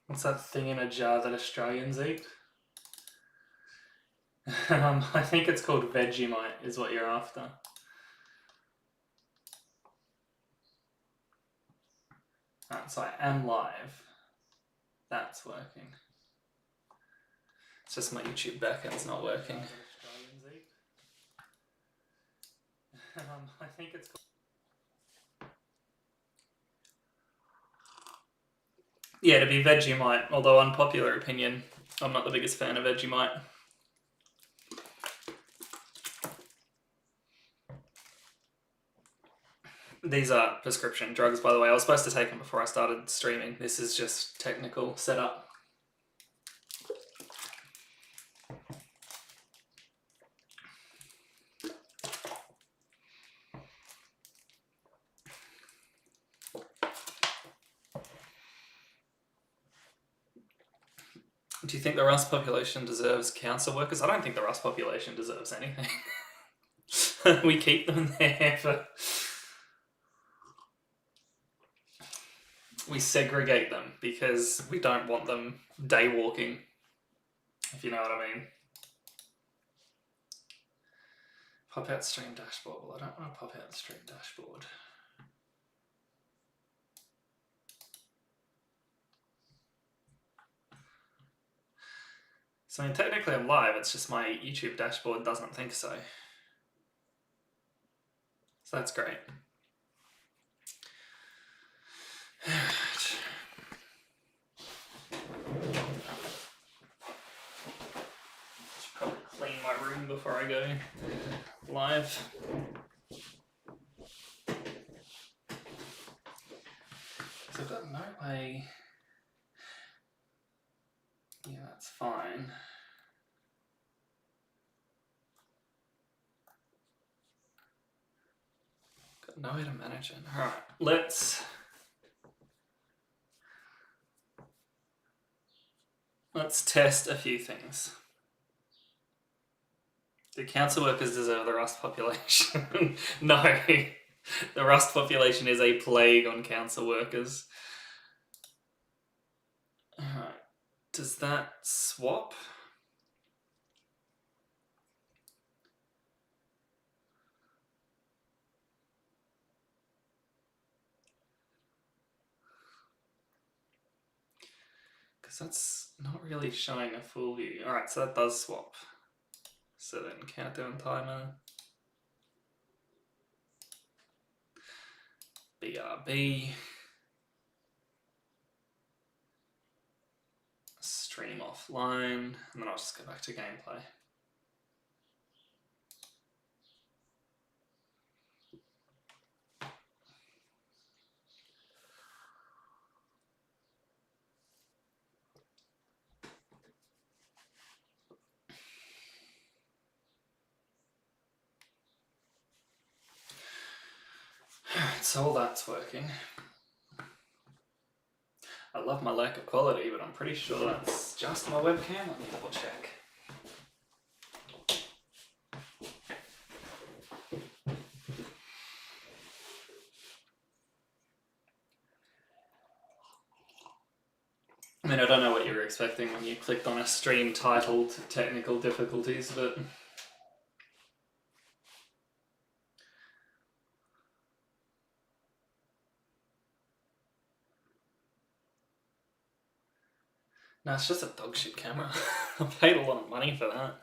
What's that thing in a jar that Australians eat? I think it's called Vegemite is what you're after. Alright, so I am live. That's working. It's just my YouTube backend's not working. I think it's called... Yeah, to be Vegemite, although unpopular opinion, I'm not the biggest fan of Vegemite. These are prescription drugs, by the way. I was supposed to take them before I started streaming. This is just technical setup. Do you think the Rust population deserves council workers? I don't think the Rust population deserves anything. We keep them there for... We segregate them because we don't want them day walking, if you know what I mean. Pop out stream dashboard. Well, I don't want to pop out the stream dashboard. So I mean, technically I'm live, it's just my YouTube dashboard doesn't think so. So that's great. Should probably clean my room before I go live. So I've got no way... Yeah, that's fine. Got no way to manage it. Alright, let's test a few things. Do council workers deserve the Rust population? No. The Rust population is a plague on council workers. Alright. Does that swap? Because that's not really showing a full view. Alright, so that does swap. So then countdown timer. BRB. Stream offline. And then I'll just go back to gameplay. So all that's working. I love my lack of quality, but I'm pretty sure that's just my webcam. Let me double check. I mean, I don't know what you were expecting when you clicked on a stream titled Technical Difficulties, but... No, it's just a dog shit camera. I paid a lot of money for that.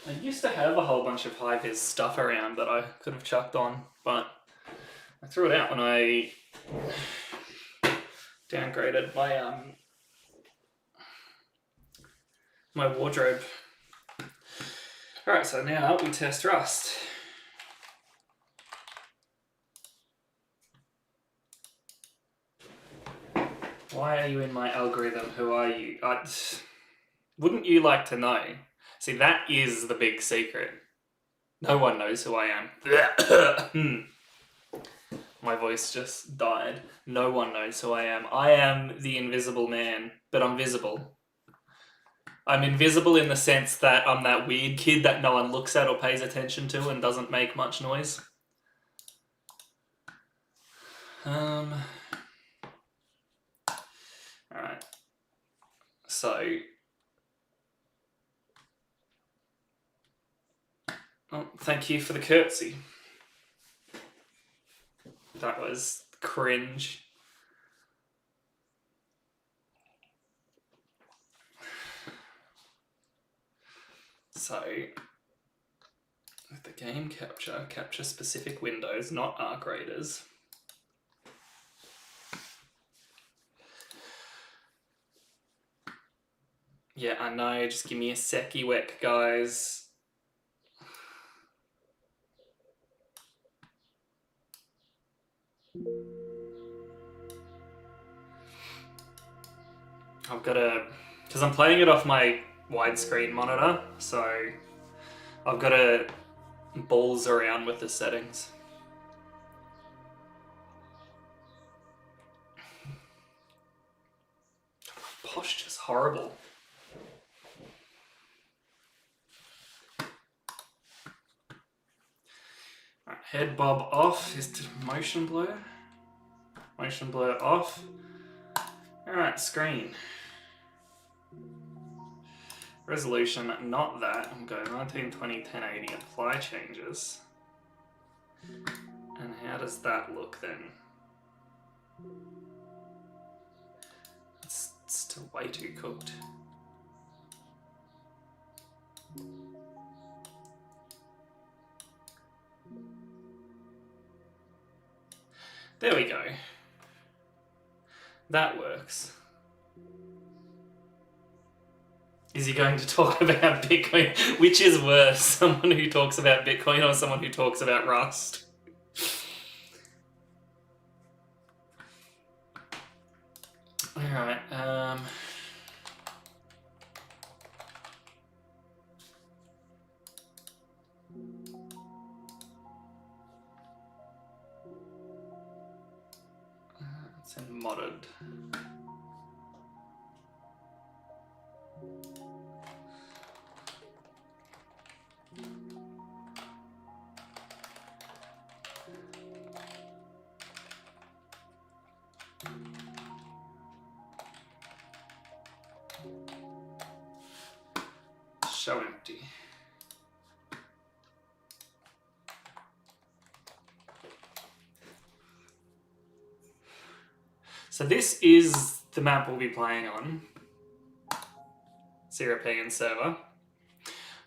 I used to have a whole bunch of high-vis stuff around that I could have chucked on, but I threw it out when I downgraded my wardrobe. Alright, so now we test Rust. Why are you in my algorithm? Who are you? Wouldn't you like to know? See, that is the big secret. No one knows who I am. My voice just died. No one knows who I am. I am the invisible man, but I'm visible. I'm invisible in the sense that I'm that weird kid that no one looks at or pays attention to and doesn't make much noise. Alright. So... Oh, thank you for the curtsy. That was cringe. So, with the game capture specific windows, not arc raiders. Yeah, I know, just give me a seckie weck, guys. I've got to... Because I'm playing it off my widescreen monitor, so I've got to balls around with the settings. Posture's horrible. Right, head bob off is to motion blur. Motion blur off. Alright, screen. Resolution, not that. I'm going 1920, 1080, apply changes. And how does that look then? It's still way too cooked. There we go. That works. Is he going to talk about Bitcoin? Which is worse, someone who talks about Bitcoin or someone who talks about Rust? Alright, it's in modded. Show empty. So this is the map we'll be playing on. European server.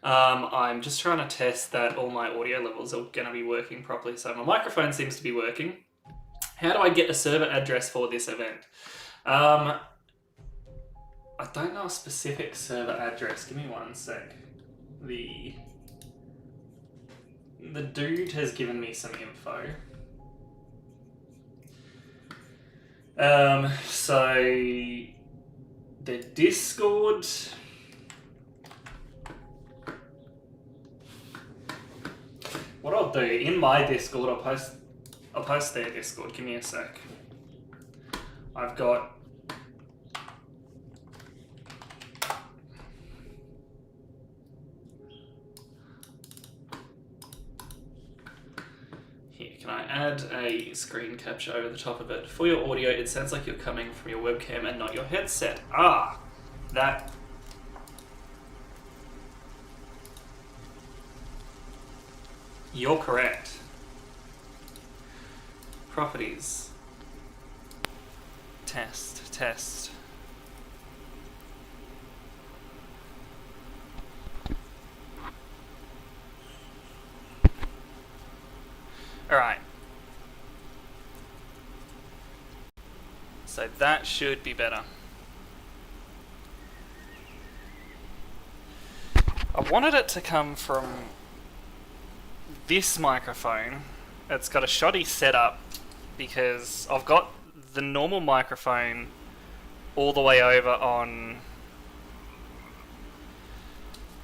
I'm just trying to test that all my audio levels are going to be working properly. So my microphone seems to be working. How do I get a server address for this event? I don't know a specific server address. Give me one sec. The dude has given me some info. So the Discord. What I'll do in my Discord, I'll post their Discord. Give me a sec. I've got. Here, can I add a screen capture over the top of it? For your audio, it sounds like you're coming from your webcam and not your headset. Ah, that. You're correct. Properties. Test. Alright. So that should be better. I wanted it to come from this microphone. It's got a shoddy setup because I've got the normal microphone all the way over on,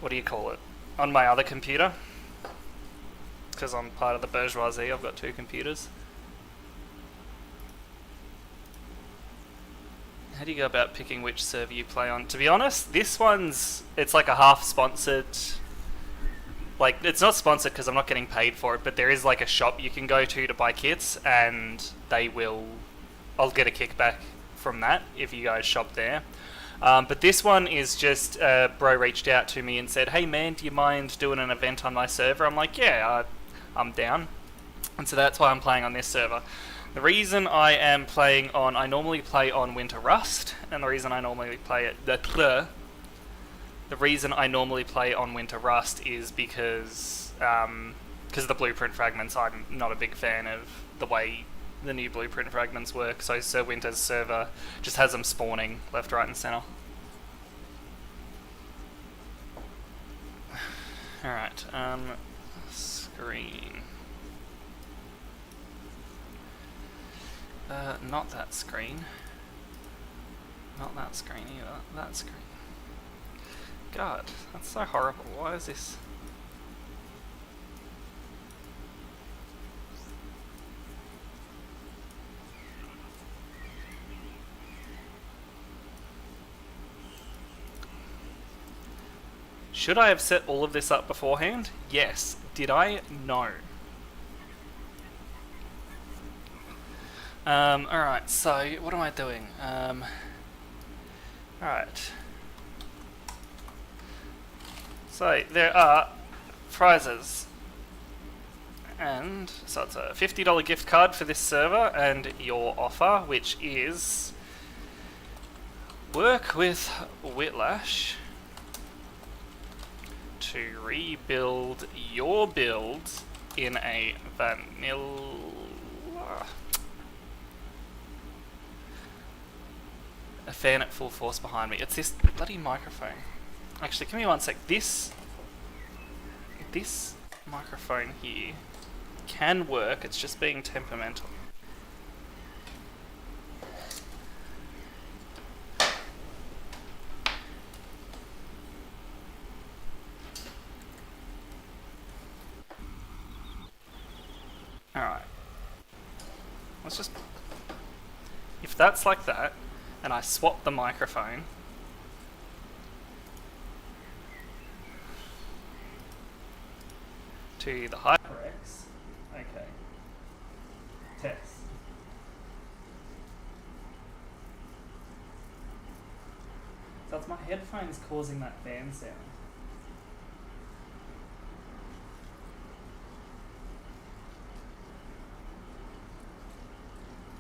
what do you call it, on my other computer, because I'm part of the bourgeoisie. I've got two computers. How do you go about picking which server you play on? To be honest, this one's, it's like a half sponsored, like, it's not sponsored because I'm not getting paid for it, but there is like a shop you can go to buy kits, and I'll get a kickback from that if you guys shop there. But this one is just, bro reached out to me and said, hey man, do you mind doing an event on my server? I'm like, yeah, I'm down. And so that's why I'm playing on this server. The reason I am playing on, I normally play on Winter Rust, and the reason I normally play it, the reason I normally play on Winter Rust is because of the blueprint fragments. I'm not a big fan of the way the new blueprint fragments work, so Sir Winter's server just has them spawning left, right and centre. Alright, screen. Not that screen. Not that screen either. That screen. God, that's so horrible. Why is this? Should I have set all of this up beforehand? Yes. Did I? No. Alright, so what am I doing? Alright. So there are prizes. And so it's a $50 gift card for this server, and your offer, which is work with Witlash to rebuild your build in a vanilla. A fan at full force behind me. It's this bloody microphone. Actually, give me one sec. This microphone here can work. It's just being temperamental. Alright. Let's just... If that's like that, and I swap the microphone, to the HyperX. Okay. Test. So it's my headphones causing that fan sound.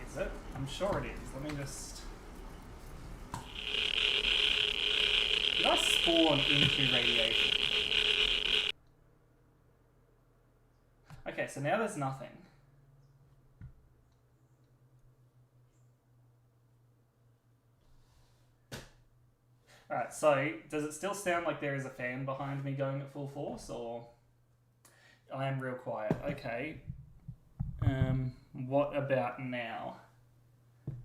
Is it? I'm sure it is. Let me just... Did I spawn into radiation? Okay, so now there's nothing. Alright, so does it still sound like there is a fan behind me going at full force, or I am real quiet? Okay. What about now?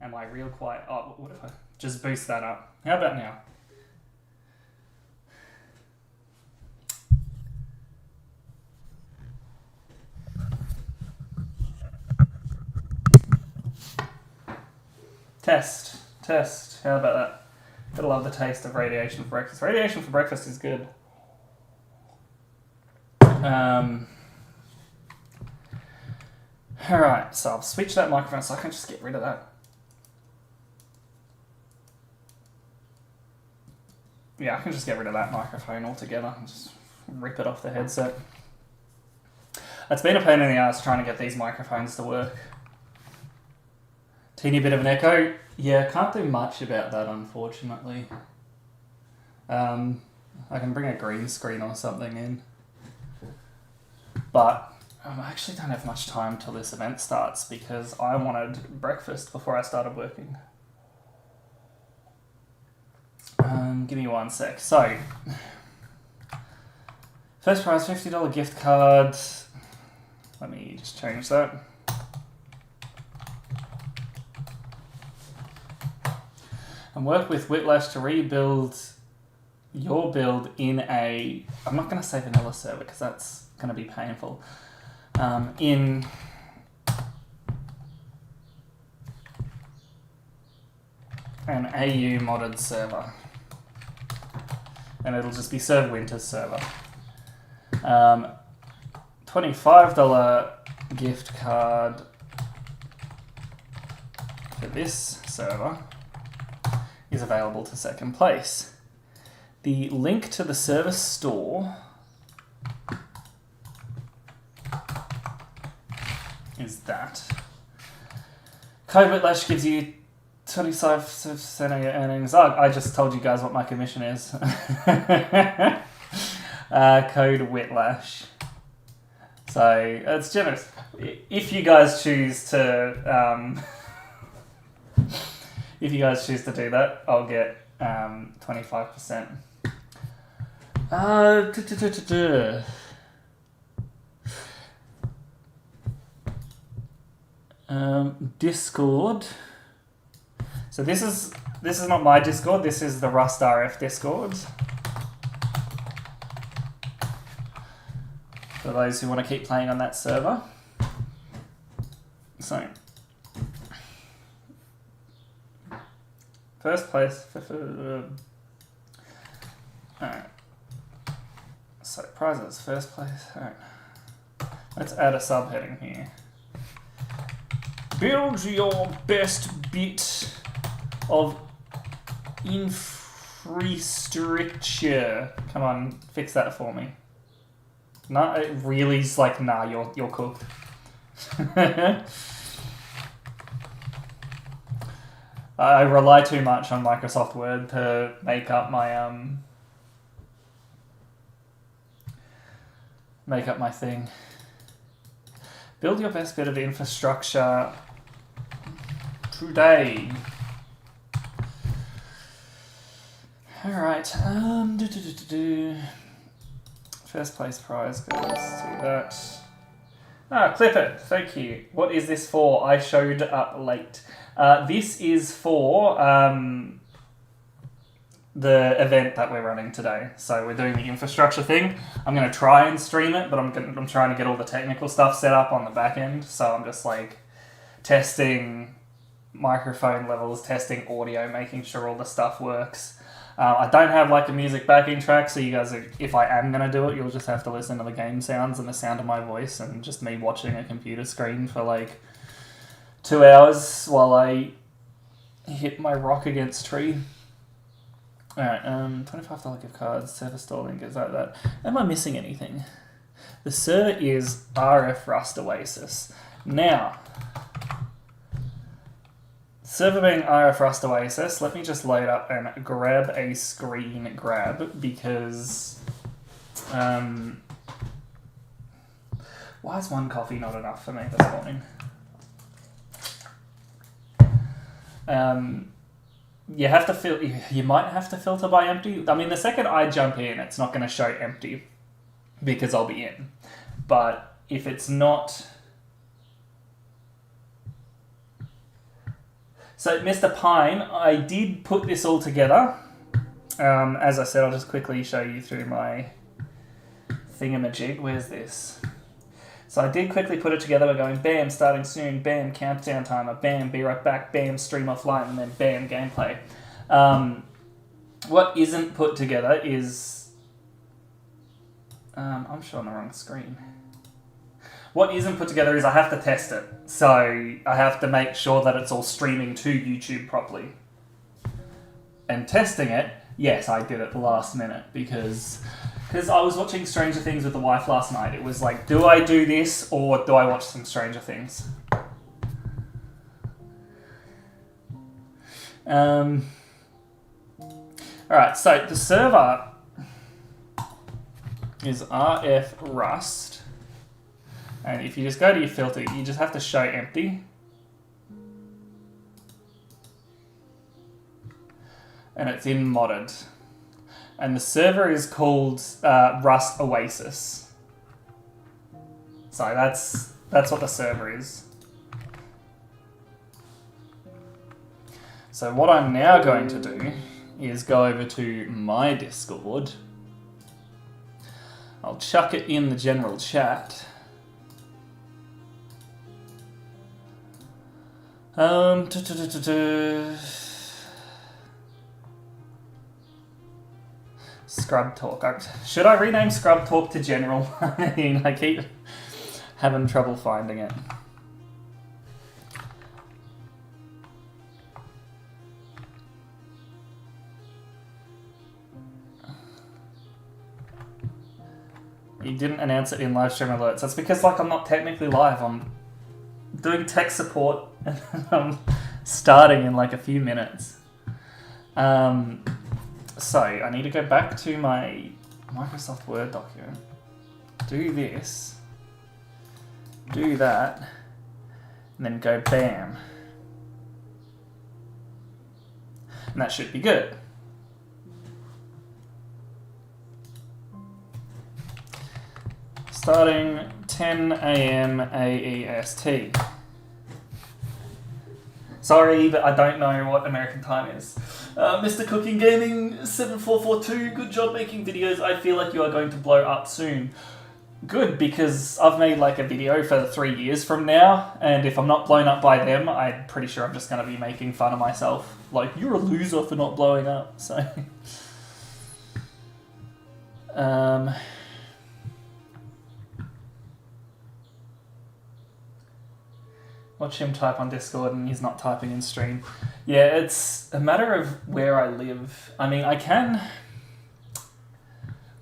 Am I real quiet? Oh, what if I just boost that up? How about now? Test. How about that? Gotta love the taste of radiation for breakfast. Radiation for breakfast is good. Alright, so I'll switch that microphone so I can just get rid of that. Yeah, I can just get rid of that microphone altogether and just rip it off the headset. It's been a pain in the ass trying to get these microphones to work. Teeny bit of an echo. Yeah, can't do much about that, unfortunately. I can bring a green screen or something in. But I actually don't have much time till this event starts because I wanted breakfast before I started working. Give me one sec. So, first prize, $50 gift card. Let me just change that. And work with Witlash to rebuild your build in a... I'm not going to say vanilla server because that's going to be painful. In... an AU modded server. And it'll just be Serve Winter's server. $25 gift card for this server is available to second place. The link to the service store is that. Code Witlash gives you 25% of your earnings. Oh, I just told you guys what my commission is. Code Witlash. So it's generous. If you guys choose to, do that, I'll get 25%. Discord. So this is not my Discord. This is the Rust RF Discord. For those who want to keep playing on that server. So first place. Alright. So prizes, first place. Alright. Let's add a subheading here. Build your best bit of infrastructure. Come on, fix that for me. No, it really is like, nah, you're cooked. I rely too much on Microsoft Word to make up my thing. Build your best bit of infrastructure today. Alright, first place prize goes to that. Clip it, thank you. What is this for? I showed up late. This is for the event that we're running today. So we're doing the infrastructure thing. I'm going to try and stream it, but I'm trying to get all the technical stuff set up on the back end. So I'm just like testing microphone levels, testing audio, making sure all the stuff works. I don't have like a music backing track, so you guys, if I am going to do it, you'll just have to listen to the game sounds and the sound of my voice and just me watching a computer screen for like 2 hours while I hit my rock against tree. Alright, $25 gift cards, server store link, is like that. Am I missing anything? The server is RF Rust Oasis. Now, server being RF Rust Oasis, let me just load up and grab a screen grab because why is one coffee not enough for me this morning? You have to you might have to filter by empty. I mean, the second I jump in, it's not going to show empty because I'll be in. But if it's not... So, Mr. Pine, I did put this all together. As I said, I'll just quickly show you through my thingamajig. Where's this? So I did quickly put it together. We're going bam, starting soon, bam, countdown timer, bam, be right back, bam, stream offline, and then bam, gameplay. What isn't put together is... I'm showing the wrong screen. What isn't put together is I have to test it. So I have to make sure that it's all streaming to YouTube properly. And testing it, yes, I did it the last minute because I was watching Stranger Things with the wife last night. It was like, do I do this or do I watch some Stranger Things? Alright, so the server is RF Rust. And if you just go to your filter, you just have to show empty. And it's in modded. And the server is called Rust Oasis. So that's what the server is. So what I'm now going to do is go over to my Discord. I'll chuck it in the general chat. Scrub Talk. Should I rename Scrub Talk to General? I mean, I keep having trouble finding it. You didn't announce it in live stream alerts. That's because, like, I'm not technically live. I'm doing tech support and I'm starting in like a few minutes. So I need to go back to my Microsoft Word document, do this, do that, and then go bam. And that should be good. Starting 10 a.m. AEST. Sorry, but I don't know what American time is. Mr. Cooking Gaming 7442, good job making videos. I feel like you are going to blow up soon. Good, because I've made like a video for 3 years from now, and if I'm not blown up by them, I'm pretty sure I'm just going to be making fun of myself. Like, you're a loser for not blowing up, so... Watch him type on Discord and he's not typing in stream. Yeah, it's a matter of where I live. I mean, I can...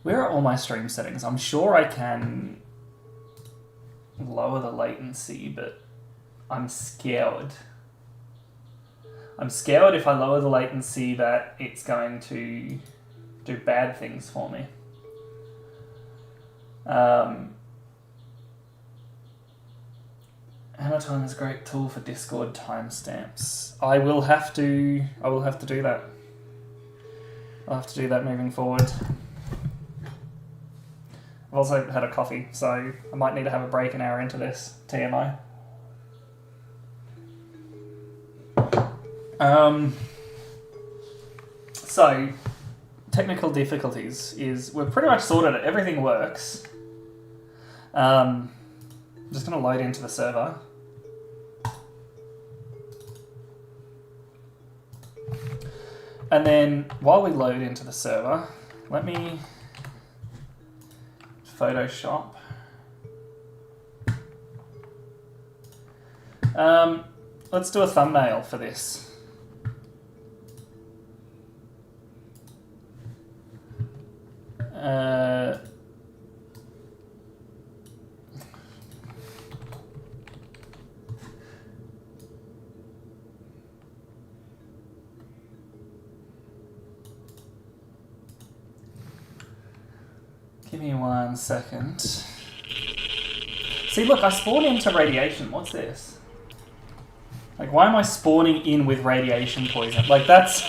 Where are all my stream settings? I'm sure I can lower the latency, but I'm scared. I'm scared if I lower the latency that it's going to do bad things for me. Hammer Time is a great tool for Discord timestamps. I will have to do that. I'll have to do that moving forward. I've also had a coffee, so I might need to have a break an hour into this. TMI. So, technical difficulties is we're pretty much sorted it. Everything works. I'm just going to load into the server. And then while we load into the server, let me Photoshop. Let's do a thumbnail for this. Give me 1 second. See, look, I spawn into radiation. What's this? Like, why am I spawning in with radiation poison? Like, that's...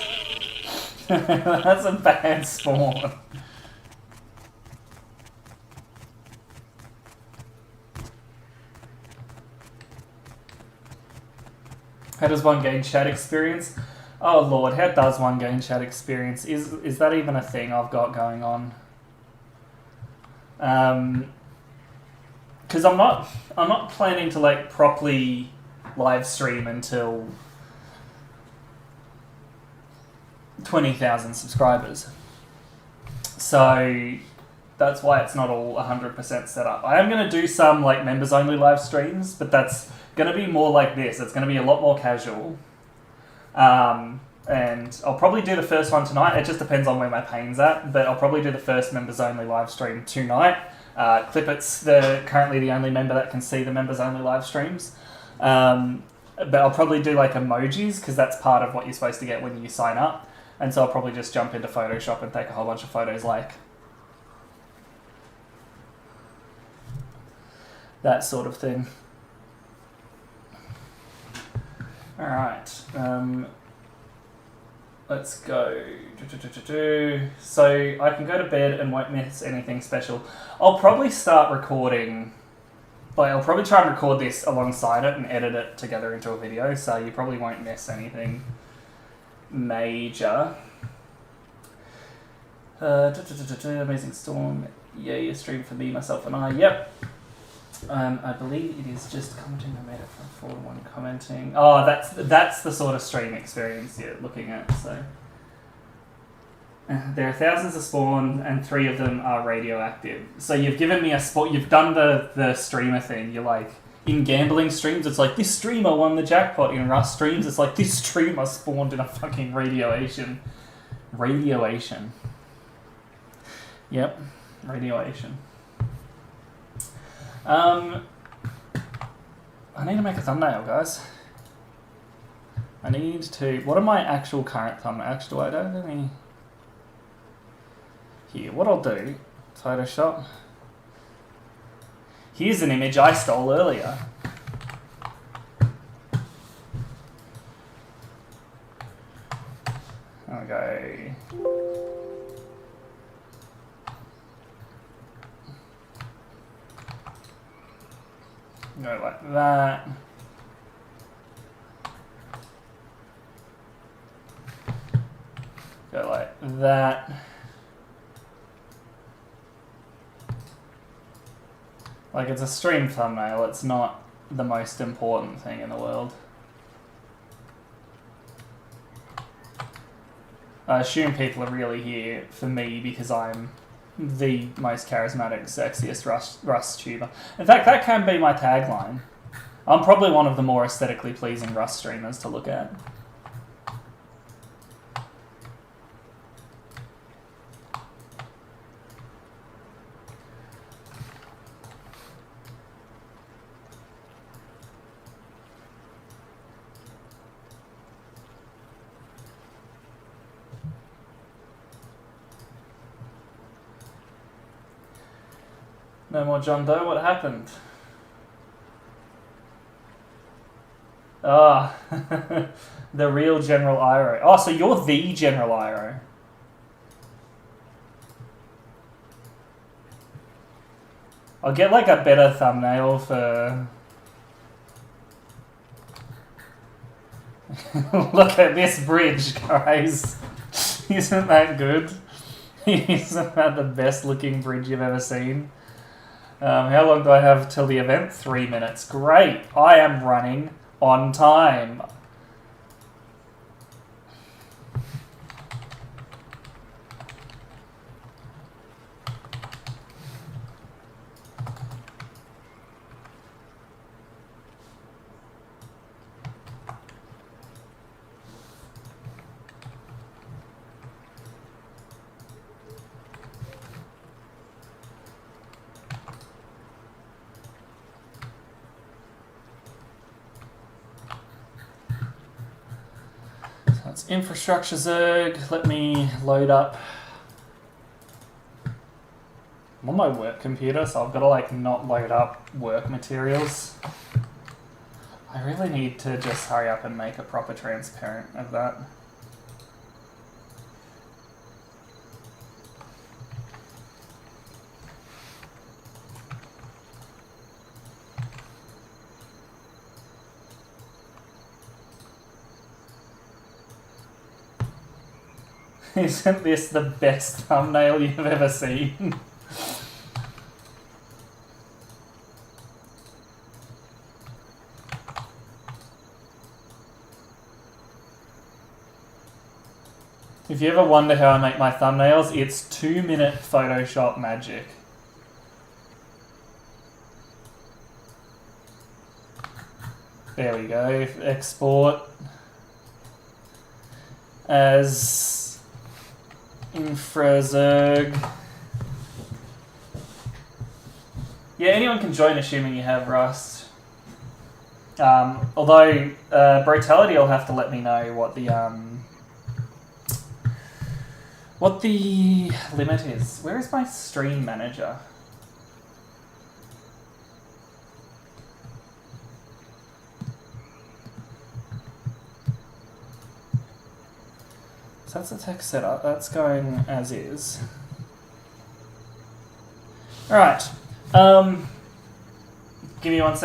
that's a bad spawn. How does one gain chat experience? Oh lord, how does one gain chat experience? Is that even a thing I've got going on? Because I'm not planning to like properly live stream until 20,000 subscribers. So that's why it's not all 100% set up. I am going to do some like members only live streams, but that's going to be more like this. It's going to be a lot more casual. And I'll probably do the first one tonight. It just depends on where my pain's at, but I'll probably do the first members only live stream tonight. Clipit's currently the only member that can see the members only live streams. But I'll probably do like emojis because that's part of what you're supposed to get when you sign up. And so I'll probably just jump into Photoshop and take a whole bunch of photos like that sort of thing. Alright. Let's go. So I can go to bed and won't miss anything special. I'll probably start recording, like I'll probably try and record this alongside it and edit it together into a video, so you probably won't miss anything major. Amazing Storm, yay, a stream for me, myself and I, yep. I believe it is just commenting. I made it from 4-1 commenting. Oh, that's the sort of stream experience you're looking at. So, There are thousands of spawn, and 3 of them are radioactive. So you've given me a spot. You've done the streamer thing. You're like, in gambling streams, it's like, this streamer won the jackpot. In Rust streams, it's like, this streamer spawned in a fucking radiation. Radiation. Yep, radiation. I need to make a thumbnail, guys. I need to... What are my actual current thumbnails? Do I don't have any... Here, what I'll do... Photoshop. Here's an image I stole earlier. Okay. Go like that. Go like that. Like, it's a stream thumbnail, it's not the most important thing in the world. I assume people are really here for me because I'm the most charismatic, sexiest Rust tuber. In fact, that can be my tagline. I'm probably one of the more aesthetically pleasing Rust streamers to look at. No more John Doe, what happened? Ah, the real General Iroh. Oh, so you're the General Iroh. I'll get like a better thumbnail for... Look at this bridge, guys. Isn't that good? Isn't that the best looking bridge you've ever seen? How long do I have till the event? 3 minutes. Great. I am running on time. That's infrastructure Zerg. Let me load up. I'm on my work computer, so I've got to like not load up work materials. I really need to just hurry up and make a proper transparent of that. Isn't this the best thumbnail you've ever seen? If you ever wonder how I make my thumbnails, it's 2-minute Photoshop magic. There we go. Export as infrazerg. Yeah, anyone can join assuming you have Rust. Although Brutality will have to let me know what the limit is. Where is my stream manager? So that's the text setup. That's going as is. Alright. Give me 1 second.